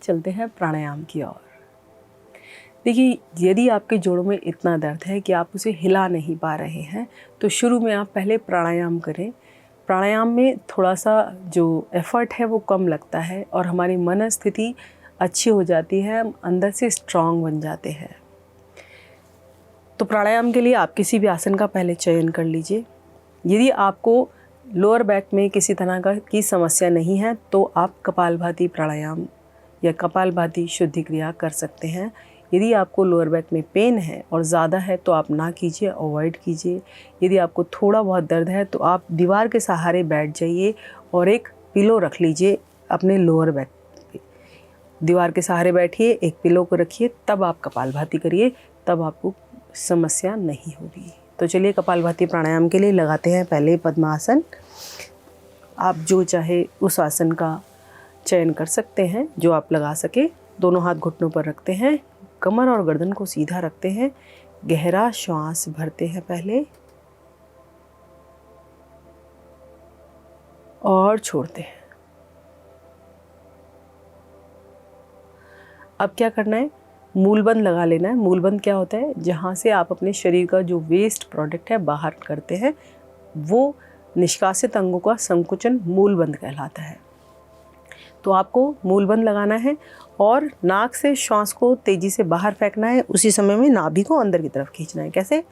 चलते हैं प्राणायाम की ओर। देखिए, यदि आपके जोड़ों में इतना दर्द है कि आप उसे हिला नहीं पा रहे हैं तो शुरू में आप पहले प्राणायाम करें। प्राणायाम में थोड़ा सा जो एफ़र्ट है वो कम लगता है और हमारी मन स्थिति अच्छी हो जाती है, हम अंदर से स्ट्रांग बन जाते हैं। तो प्राणायाम के लिए आप किसी भी आसन का पहले चयन कर लीजिए। यदि आपको लोअर बैक में किसी तरह की समस्या नहीं है तो आप कपालभाति प्राणायाम या कपालभाति शुद्धि क्रिया कर सकते हैं। यदि आपको लोअर बैक में पेन है और ज़्यादा है तो आप ना कीजिए, अवॉइड कीजिए। यदि आपको थोड़ा बहुत दर्द है तो आप दीवार के सहारे बैठ जाइए और एक पिलो रख लीजिए अपने लोअर बैक पे। दीवार के सहारे बैठिए, एक पिलो को रखिए, तब आप कपालभाति करिए, तब आपको समस्या नहीं होगी। तो चलिए कपालभाति प्राणायाम के लिए लगाते हैं पहले पद्मासन। आप जो चाहे उस आसन का चयन कर सकते हैं जो आप लगा सके। दोनों हाथ घुटनों पर रखते हैं, कमर और गर्दन को सीधा रखते हैं, गहरा श्वास भरते हैं पहले और छोड़ते हैं। अब क्या करना है, मूलबंद लगा लेना है। मूलबंद क्या होता है, जहाँ से आप अपने शरीर का जो वेस्ट प्रोडक्ट है बाहर करते हैं, वो निष्कासित अंगों का संकुचन मूलबंद कहलाता है। तो आपको मूलबंद लगाना है और नाक से श्वास को तेज़ी से बाहर फेंकना है। उसी समय में नाभि को अंदर की तरफ खींचना है। कैसे?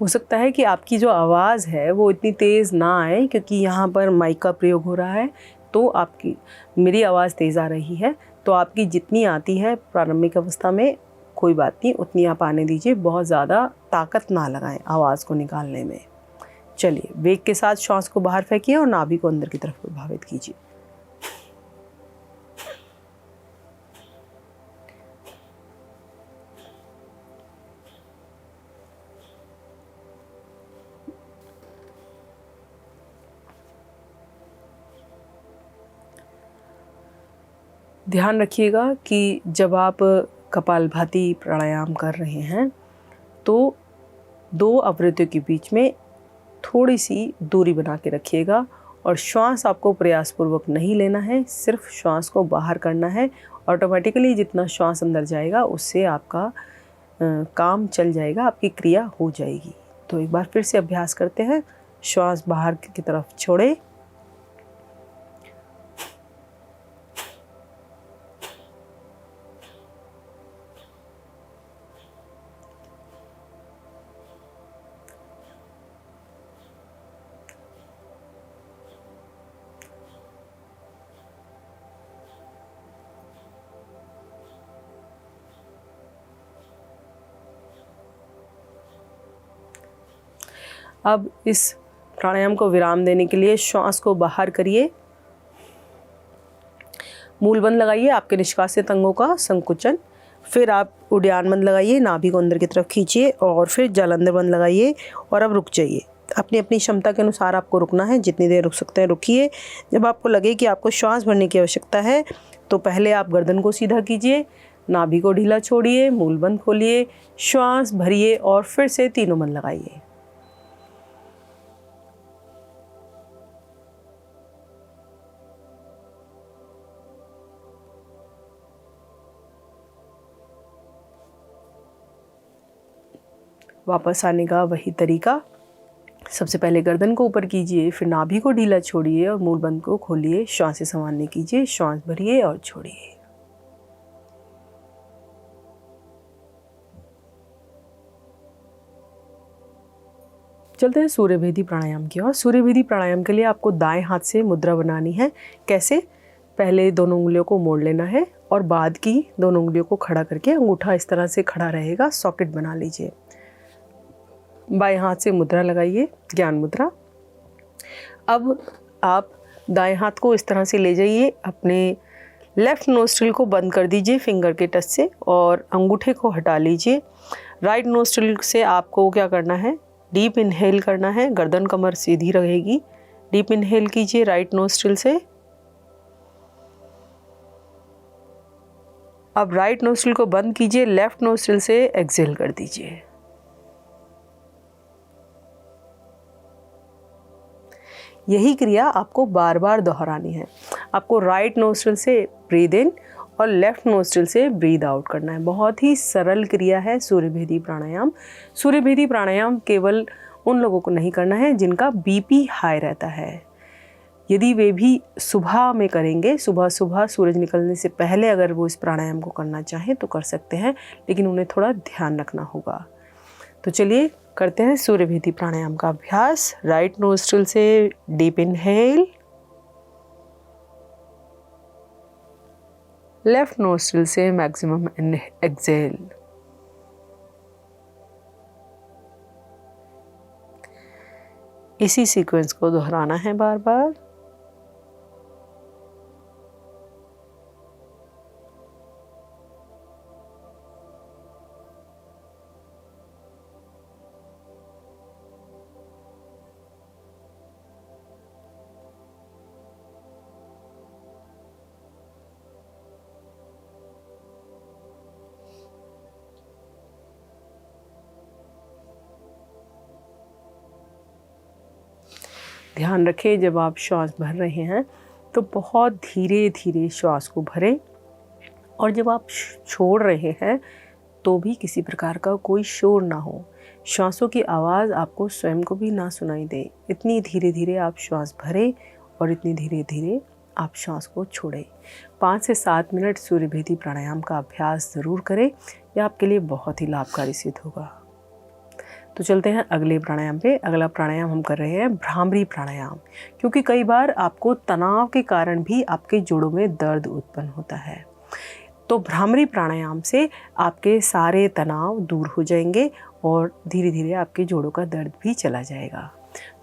हो सकता है कि आपकी जो आवाज़ है वो इतनी तेज़ ना आए क्योंकि यहाँ पर माइक का प्रयोग हो रहा है, तो आपकी मेरी आवाज़ तेज़ आ रही है। तो आपकी जितनी आती है प्रारंभिक अवस्था में कोई बात नहीं, उतनी आप आने दीजिए। बहुत ज़्यादा ताकत ना लगाएं आवाज़ को निकालने में। चलिए, वेग के साथ श्वास को बाहर फेंकिए और नाभि को अंदर की तरफ प्रभावित कीजिए। ध्यान रखिएगा कि जब आप कपालभाति प्राणायाम कर रहे हैं तो दो आवृत्तियों के बीच में थोड़ी सी दूरी बना के रखिएगा और श्वास आपको प्रयासपूर्वक नहीं लेना है, सिर्फ श्वास को बाहर करना है। ऑटोमेटिकली जितना श्वास अंदर जाएगा उससे आपका काम चल जाएगा, आपकी क्रिया हो जाएगी। तो एक बार फिर से अभ्यास करते हैं। श्वास बाहर की तरफ छोड़े, अब इस प्राणायाम को विराम देने के लिए श्वास को बाहर करिए, मूलबंद लगाइए, आपके निष्कासित अंगों का संकुचन। फिर आप उड्डयन बंद लगाइए, नाभि को अंदर की तरफ खींचिए और फिर जालंधर बंद लगाइए और अब रुक जाइए। अपनी अपनी क्षमता के अनुसार आपको रुकना है, जितनी देर रुक सकते हैं रुकिए। जब आपको लगे कि आपको श्वास भरने की आवश्यकता है तो पहले आप गर्दन को सीधा कीजिए, नाभि को ढीला छोड़िए, मूलबंद खोलिए, श्वास भरिए और फिर से तीनों बंद लगाइए। वापस आने का वही तरीका, सबसे पहले गर्दन को ऊपर कीजिए, फिर नाभि को ढीला छोड़िए और मूलबंद को खोलिए, श्वास से सामान्य कीजिए, श्वास भरिए और छोड़िए। चलते हैं सूर्यभेदी प्राणायाम की ओर। सूर्यभेदी प्राणायाम के लिए आपको दाएं हाथ से मुद्रा बनानी है। कैसे? पहले दोनों उंगलियों को मोड़ लेना है और बाद की दोनों उंगलियों को खड़ा करके अंगूठा इस तरह से खड़ा रहेगा, सॉकेट बना लीजिए। बाएं हाथ से मुद्रा लगाइए, ज्ञान मुद्रा। अब आप दाएं हाथ को इस तरह से ले जाइए, अपने लेफ़्ट नोस्ट्रिल को बंद कर दीजिए फिंगर के टच से और अंगूठे को हटा लीजिए। राइट नोस्ट्रिल से आपको क्या करना है, डीप इनहेल करना है, गर्दन कमर सीधी रहेगी। डीप इनहेल कीजिए राइट नोस्ट्रिल से अब राइट नोस्ट्रिल को बंद कीजिए, लेफ्ट नोस्ट्रिल से एक्सहेल कर दीजिए। यही क्रिया आपको बार बार दोहरानी है। आपको राइट नोस्ट्रिल से ब्रीद इन और लेफ्ट नोस्ट्रिल से ब्रीद आउट करना है। बहुत ही सरल क्रिया है सूर्यभेदी प्राणायाम। सूर्यभेदी प्राणायाम केवल उन लोगों को नहीं करना है जिनका बीपी हाई रहता है। यदि वे भी सुबह में करेंगे, सुबह सुबह सूरज निकलने से पहले अगर वो इस प्राणायाम को करना चाहें तो कर सकते हैं, लेकिन उन्हें थोड़ा ध्यान रखना होगा। तो चलिए करते हैं सूर्यभेदी प्राणायाम का अभ्यास। राइट नोस्ट्रिल से डीप इनहेल, लेफ्ट नोस्ट्रिल से मैक्सिमम एक्सहेल। इसी सीक्वेंस को दोहराना है बार बार। ध्यान रखें, जब आप श्वास भर रहे हैं तो बहुत धीरे धीरे श्वास को भरें, और जब आप छोड़ रहे हैं तो भी किसी प्रकार का कोई शोर ना हो। श्वासों की आवाज़ आपको स्वयं को भी ना सुनाई दे। इतनी धीरे धीरे आप श्वास भरें और इतनी धीरे धीरे आप श्वास को छोड़ें। 5 से 7 मिनट सूर्यभेदी प्राणायाम का अभ्यास ज़रूर करें, यह आपके लिए बहुत ही लाभकारी सिद्ध होगा। तो चलते हैं अगले प्राणायाम पे। अगला प्राणायाम हम कर रहे हैं भ्रामरी प्राणायाम, क्योंकि कई बार आपको तनाव के कारण भी आपके जोड़ों में दर्द उत्पन्न होता है। तो भ्रामरी प्राणायाम से आपके सारे तनाव दूर हो जाएंगे और धीरे धीरे आपके जोड़ों का दर्द भी चला जाएगा।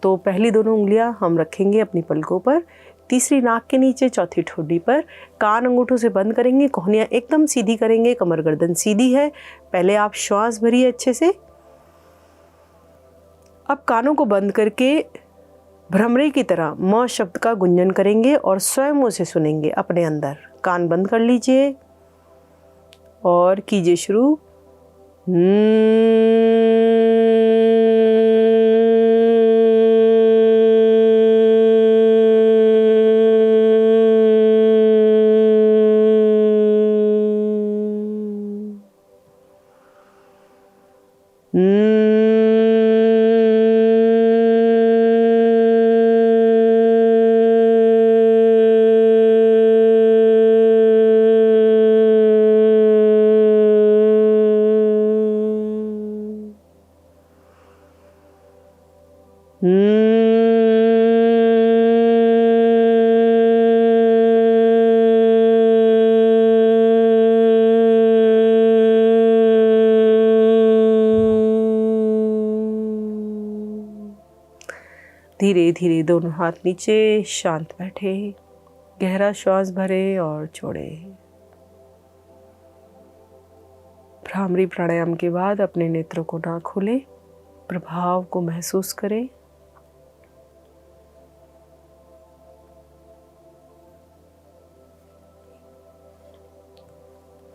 तो पहली दोनों उंगलियां हम रखेंगे अपनी पलकों पर, तीसरी नाक के नीचे, चौथी ठोडी पर। कान अंगूठों से बंद करेंगे, कोहनियाँ एकदम सीधी करेंगे, कमर गर्दन सीधी है। पहले आप श्वास भरिए अच्छे से। अब कानों को बंद करके भ्रमरी की तरह म शब्द का गुंजन करेंगे और स्वयं उसे सुनेंगे अपने अंदर। कान बंद कर लीजिए और कीजिए शुरू। धीरे धीरे दोनों हाथ नीचे, शांत बैठे, गहरा श्वास भरे और छोड़े। भ्रामरी प्राणायाम के बाद अपने नेत्रों को ना खोलें, प्रभाव को महसूस करें।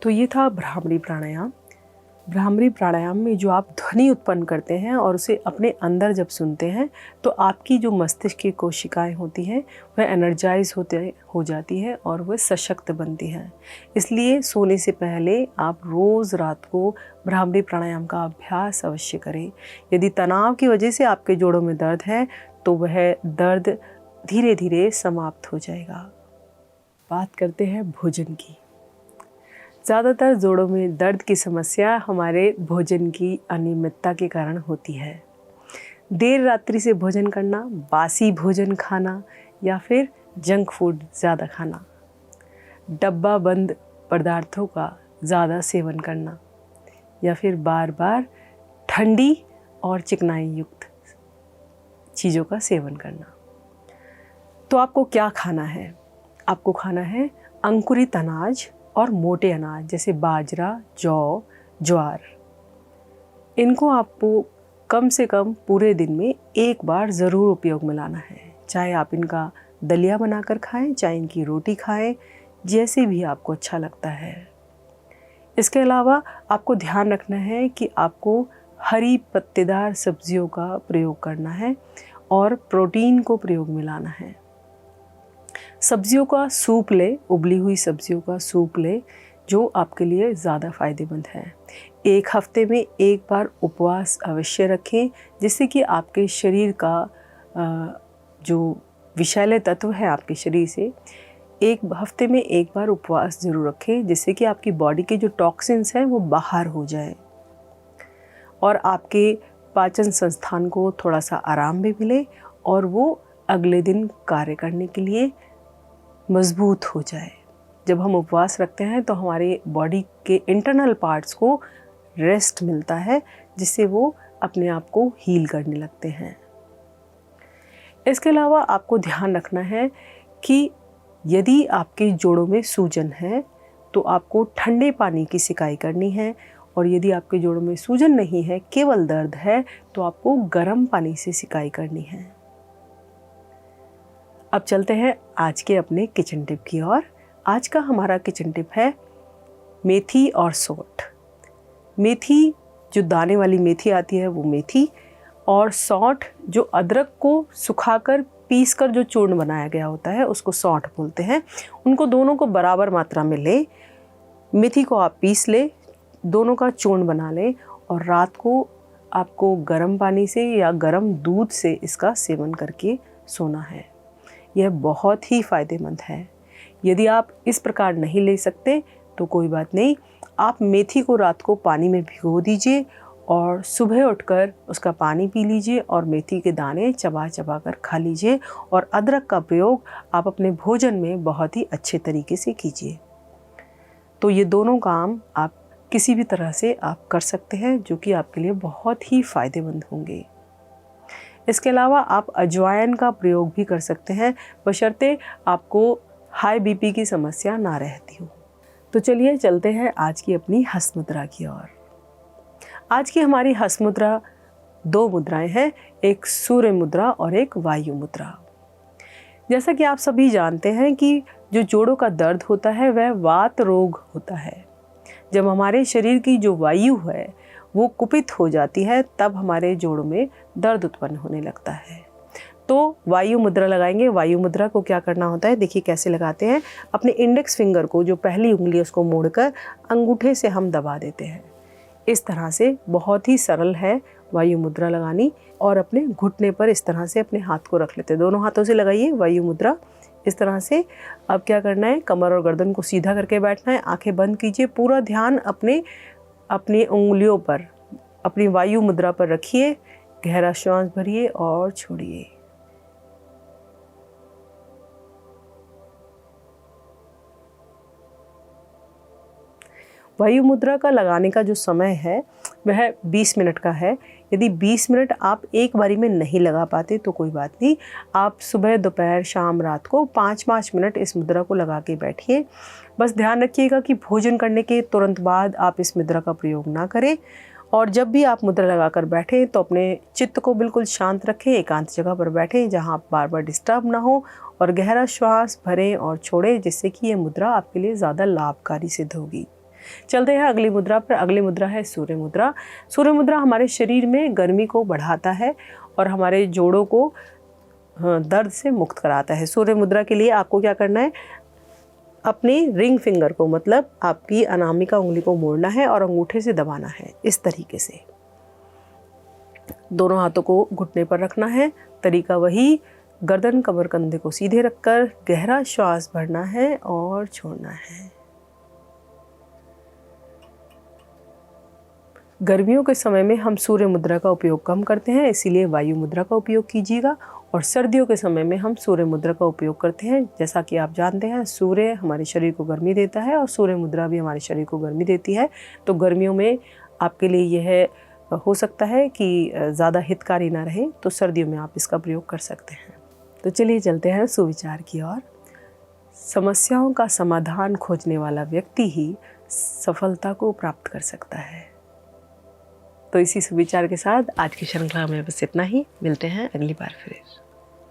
तो ये था भ्रामरी प्राणायाम। भ्रामरी प्राणायाम में जो आप ध्वनि उत्पन्न करते हैं और उसे अपने अंदर जब सुनते हैं तो आपकी जो मस्तिष्क की कोशिकाएं होती हैं वह एनर्जाइज हो जाती है और वह सशक्त बनती हैं। इसलिए सोने से पहले आप रोज़ रात को भ्रामरी प्राणायाम का अभ्यास अवश्य करें। यदि तनाव की वजह से आपके जोड़ों में दर्द है तो वह दर्द धीरे धीरे समाप्त हो जाएगा। बात करते हैं भोजन की। ज़्यादातर जोड़ों में दर्द की समस्या हमारे भोजन की अनियमितता के कारण होती है। देर रात्रि से भोजन करना, बासी भोजन खाना या फिर जंक फूड ज़्यादा खाना, डब्बा बंद पदार्थों का ज़्यादा सेवन करना या फिर बार बार ठंडी और चिकनाई युक्त चीज़ों का सेवन करना। तो आपको क्या खाना है? आपको खाना है अंकुरित अनाज और मोटे अनाज जैसे बाजरा, जौ, ज्वार। इनको आपको कम से कम पूरे दिन में एक बार ज़रूर उपयोग में लाना है। चाहे आप इनका दलिया बनाकर खाएं, चाहे इनकी रोटी खाएं, जैसे भी आपको अच्छा लगता है। इसके अलावा आपको ध्यान रखना है कि आपको हरी पत्तेदार सब्जियों का प्रयोग करना है और प्रोटीन को प्रयोग में लाना है। सब्जियों का सूप ले, उबली हुई सब्जियों का सूप ले, जो आपके लिए ज़्यादा फ़ायदेमंद है। 1 हफ्ते में 1 बार उपवास अवश्य रखें, जिससे कि आपके शरीर का जो विषैले तत्व है आपके शरीर से 1 हफ्ते में 1 बार उपवास ज़रूर रखें, जिससे कि आपकी बॉडी के जो टॉक्सिन्स हैं वो बाहर हो जाए और आपके पाचन संस्थान को थोड़ा सा आराम भी मिले और वो अगले दिन कार्य करने के लिए मजबूत हो जाए। जब हम उपवास रखते हैं तो हमारे बॉडी के इंटरनल पार्ट्स को रेस्ट मिलता है, जिससे वो अपने आप को हील करने लगते हैं। इसके अलावा आपको ध्यान रखना है कि यदि आपके जोड़ों में सूजन है तो आपको ठंडे पानी की सिकाई करनी है, और यदि आपके जोड़ों में सूजन नहीं है, केवल दर्द है, तो आपको गर्म पानी से सिकाई करनी है। अब चलते हैं आज के अपने किचन टिप की ओर। आज का हमारा किचन टिप है मेथी और सौंठ। मेथी, जो दाने वाली मेथी आती है वो मेथी, और सौंठ जो अदरक को सुखाकर पीसकर जो चूर्ण बनाया गया होता है उसको सौंठ बोलते हैं। उनको दोनों को बराबर मात्रा में ले, मेथी को आप पीस ले, दोनों का चूर्ण बना लें और रात को आपको गर्म पानी से या गर्म दूध से इसका सेवन करके सोना है। यह बहुत ही फ़ायदेमंद है। यदि आप इस प्रकार नहीं ले सकते तो कोई बात नहीं, आप मेथी को रात को पानी में भिगो दीजिए और सुबह उठकर उसका पानी पी लीजिए और मेथी के दाने चबा चबा कर खा लीजिए, और अदरक का प्रयोग आप अपने भोजन में बहुत ही अच्छे तरीके से कीजिए। तो ये दोनों काम आप किसी भी तरह से आप कर सकते हैं, जो कि आपके लिए बहुत ही फ़ायदेमंद होंगे। इसके अलावा आप अजवाइन का प्रयोग भी कर सकते हैं, बशर्ते आपको हाई बीपी की समस्या ना रहती हो। तो चलिए चलते हैं आज की अपनी हस्त मुद्रा की ओर। आज की हमारी हस्त मुद्रा 2 मुद्राएं हैं, एक सूर्य मुद्रा और एक वायु मुद्रा। जैसा कि आप सभी जानते हैं कि जो जोड़ों का दर्द होता है वह वात रोग होता है। जब हमारे शरीर की जो वायु है वो कुपित हो जाती है, तब हमारे जोड़ों में दर्द उत्पन्न होने लगता है। तो वायु मुद्रा लगाएंगे। वायु मुद्रा को क्या करना होता है, देखिए कैसे लगाते हैं। अपने इंडेक्स फिंगर को, जो पहली उंगली है, उसको मोड़कर अंगूठे से हम दबा देते हैं। इस तरह से बहुत ही सरल है वायु मुद्रा लगानी। और अपने घुटने पर इस तरह से अपने हाथ को रख लेते हैं। दोनों हाथों से लगाइए वायु मुद्रा इस तरह से। अब क्या करना है, कमर और गर्दन को सीधा करके बैठना है, आंखें बंद कीजिए, पूरा ध्यान अपनी उंगलियों पर, अपनी वायु मुद्रा पर रखिए। गहरा श्वास भरिए और छोड़िए। वायु मुद्रा का लगाने का जो समय है वह 20 मिनट का है। यदि 20 मिनट आप एक बारी में नहीं लगा पाते तो कोई बात नहीं, आप सुबह, दोपहर, शाम, रात को 5-5 मिनट इस मुद्रा को लगा के बैठिए। बस ध्यान रखिएगा कि भोजन करने के तुरंत बाद आप इस मुद्रा का प्रयोग ना करें, और जब भी आप मुद्रा लगाकर बैठें तो अपने चित्त को बिल्कुल शांत रखें, एकांत जगह पर बैठें जहां आप बार बार डिस्टर्ब ना हो, और गहरा श्वास भरें और छोड़ें, जिससे कि ये मुद्रा आपके लिए ज़्यादा लाभकारी सिद्ध होगी। चलते हैं अगली मुद्रा पर। अगली मुद्रा है सूर्य मुद्रा। सूर्य मुद्रा हमारे शरीर में गर्मी को बढ़ाता है और हमारे जोड़ों को दर्द से मुक्त कराता है। सूर्य मुद्रा के लिए आपको क्या करना है, अपनी रिंग फिंगर को, मतलब आपकी अनामिका उंगली को मोड़ना है और अंगूठे से दबाना है इस तरीके से। दोनों हाथों को घुटने पर रखना है। तरीका वही, गर्दन, कमर, कंधे को सीधे रखकर गहरा श्वास भरना है और छोड़ना है। गर्मियों के समय में हम सूर्य मुद्रा का उपयोग कम करते हैं, इसीलिए वायु मुद्रा का उपयोग कीजिएगा। और सर्दियों के समय में हम सूर्य मुद्रा का उपयोग करते हैं। जैसा कि आप जानते हैं, सूर्य हमारे शरीर को गर्मी देता है और सूर्य मुद्रा भी हमारे शरीर को गर्मी देती है। तो गर्मियों में आपके लिए यह हो सकता है कि ज़्यादा हितकारी ना रहे, तो सर्दियों में आप इसका प्रयोग कर सकते हैं। तो चलिए चलते हैं सुविचार की ओर। समस्याओं का समाधान खोजने वाला व्यक्ति ही सफलता को प्राप्त कर सकता है। तो इसी सुविचार के साथ आज की श्रृंखला में बस इतना ही। मिलते हैं अगली बार फिर।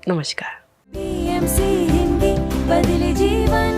नमस्कार। PMC हिंदी बदले जीवन।